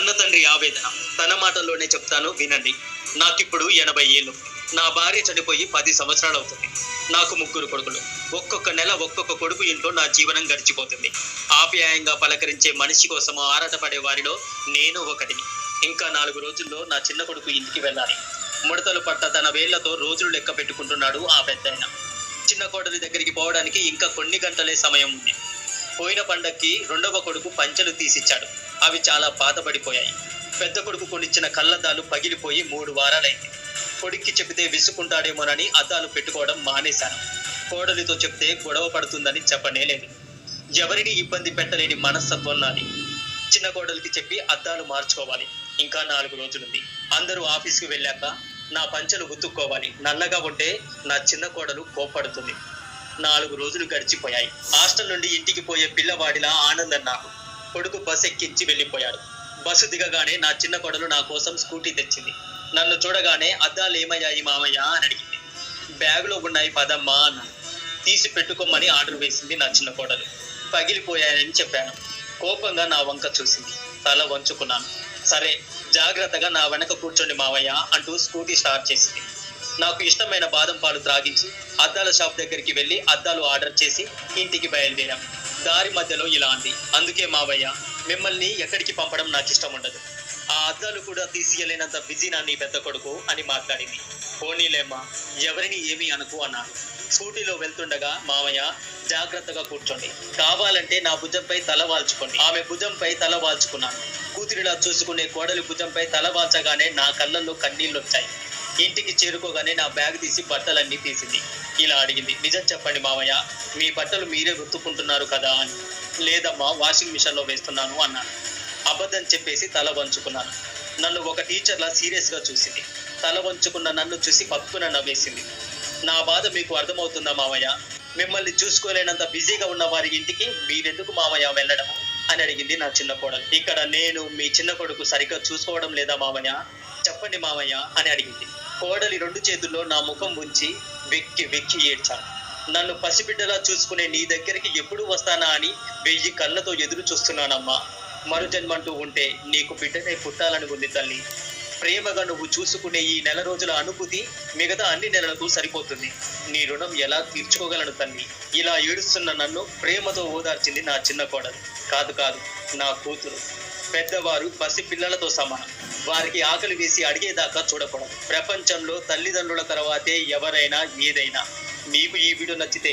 కన్న తండ్రి ఆవేదన తన మాటల్లోనే చెప్తాను వినండి. నాకిప్పుడు 80 ఏళ్ళు. నా భార్య చనిపోయి 10 సంవత్సరాలు అవుతుంది. నాకు 3 కొడుకులు. ఒక్కొక్క నెల ఒక్కొక్క కొడుకు ఇంట్లో నా జీవనం గడిచిపోతుంది. ఆప్యాయంగా పలకరించే మనిషి కోసం ఆరాటపడే వారిలో నేను ఒకటిని. ఇంకా 4 రోజుల్లో నా చిన్న కొడుకు ఇంటికి వెళ్ళాలి. ముడతలు పట్ట తన వేళ్లతో రోజులు లెక్క పెట్టుకుంటున్నాడు ఆ పెద్దాయన. చిన్న కోడలి దగ్గరికి పోవడానికి ఇంకా కొన్ని గంటలే సమయం ఉంది. పోయిన పండక్కి రెండవ కొడుకు పంచెలు తీసిచ్చాడు. అవి చాలా పాతబడిపోయాయి. పెద్ద కొడుకు కొనిచ్చిన కళ్ళద్దాలు పగిలిపోయి 3 వారాలైంది. కొడుక్కి చెబితే విసుకుంటాడేమోనని అద్దాలు పెట్టుకోవడం మానేశాను. కోడలితో చెప్తే గొడవ పడుతుందని చెప్పనేలేదు. ఎవరిని ఇబ్బంది పెట్టలేని మనస్తత్వం నాది. చిన్న కోడలికి చెప్పి అద్దాలు మార్చుకోవాలి. ఇంకా 4 రోజులుంది. అందరూ ఆఫీస్కి వెళ్ళాక నా పంచెలు ఉతుక్కోవాలి. నల్లగా ఉంటే నా చిన్న కోడలు కోప్పడుతుంది. 4 రోజులు గడిచిపోయాయి. హాస్టల్ నుండి ఇంటికి పోయే పిల్లవాడిలా ఆనందం నాకు. కొడుకు బస్ ఎక్కించి వెళ్ళిపోయాడు. బస్సు దిగగానే నా చిన్న కోడలు నా కోసం స్కూటీ తెచ్చింది. నన్ను చూడగానే అద్దాలు ఏమయ్యాయి మామయ్య అని అడిగింది. బ్యాగులో ఉన్నాయి పదమ్మా అన్నాను. తీసి పెట్టుకోమని ఆర్డర్ వేసింది నా చిన్న కోడలు. పగిలిపోయాయని చెప్పాను. కోపంగా నా వంక చూసింది. తల వంచుకున్నాను. సరే జాగ్రత్తగా నా వెనక కూర్చోండి మావయ్య అంటూ స్కూటీ స్టార్ట్ చేసింది. నాకు ఇష్టమైన బాదం పాలు త్రాగించి అద్దాల షాప్ దగ్గరికి వెళ్ళి అద్దాలు ఆర్డర్ చేసి ఇంటికి బయలుదేరాం. దారి మధ్యలో ఇలా అంది. అందుకే మావయ్య మిమ్మల్ని ఎక్కడికి పంపడం నాకు ఇష్టం ఉండదు. ఆ అద్దాలు కూడా తీసియలేనంత బిజీ నా నీ పెద్ద కొడుకు అని మాట్లాడింది. పోనీలేమ్మా ఎవరిని ఏమీ అనుకు అన్నాను. స్కూటీలో వెళ్తుండగా మావయ్య జాగ్రత్తగా కూర్చోండి, కావాలంటే నా భుజంపై తల వాల్చుకోండి. ఆమె భుజంపై తల వాల్చుకున్నాను. కూతురిలా చూసుకునే కోడలి భుజంపై తల వాల్చగానే నా కళ్ళల్లో కన్నీళ్ళు వచ్చాయి. ఇంటికి చేరుకోగానే నా బ్యాగ్ తీసి బట్టలన్నీ తీసింది. ఇలా అడిగింది. నిజం చెప్పండి మావయ్య, మీ బట్టలు మీరే ఉతుక్కుంటున్నారు కదా అని. లేదమ్మా వాషింగ్ మిషన్లో వేస్తున్నాను అన్నాను. అబద్ధం చెప్పేసి తల వంచుకున్నాను. నన్ను ఒక టీచర్లా సీరియస్గా చూసింది. తల వంచుకున్న నన్ను చూసి పక్కున నవ్వేసింది. నా బాధ మీకు అర్థమవుతుందా మావయ్య? మిమ్మల్ని చూసుకోలేనంత బిజీగా ఉన్న వారి ఇంటికి మీరెందుకు మావయ్య వెళ్ళడము అని అడిగింది నా చిన్న కోడలు. ఇక్కడ నేను మీ చిన్న కొడుకు సరిగ్గా చూసుకోవడం లేదా మావయ్య? చెప్పండి మావయ్య అని అడిగింది. కోడలి 2 చేతుల్లో నా ముఖం ఉంచి వెక్కి వెక్కి ఏడ్చాను. నన్ను పసిబిడ్డలా చూసుకునే నీ దగ్గరికి ఎప్పుడు వస్తానా అని 1000 కళ్ళతో ఎదురు చూస్తున్నానమ్మా. మరు జన్మంటూ ఉంటే నీకు బిడ్డనే పుట్టాలని ఉంది తల్లి. ప్రేమగా నువ్వు చూసుకునే ఈ నెల రోజుల అనుభూతి మిగతా అన్ని నెలలకు సరిపోతుంది. నీ రుణం ఎలా తీర్చుకోగలను తల్లి? ఇలా ఏడుస్తున్న నన్ను ప్రేమతో ఓదార్చింది నా చిన్న కోడలు. కాదు కాదు, నా కూతురు. పెద్దవారు పసి పిల్లలతో సమానం. వారికి ఆకలి వేసి అడిగేదాకా చూడకూడదు. ప్రపంచంలో తల్లిదండ్రుల తర్వాతే ఎవరైనా ఏదైనా. మీకు ఈ వీడియో నచ్చితే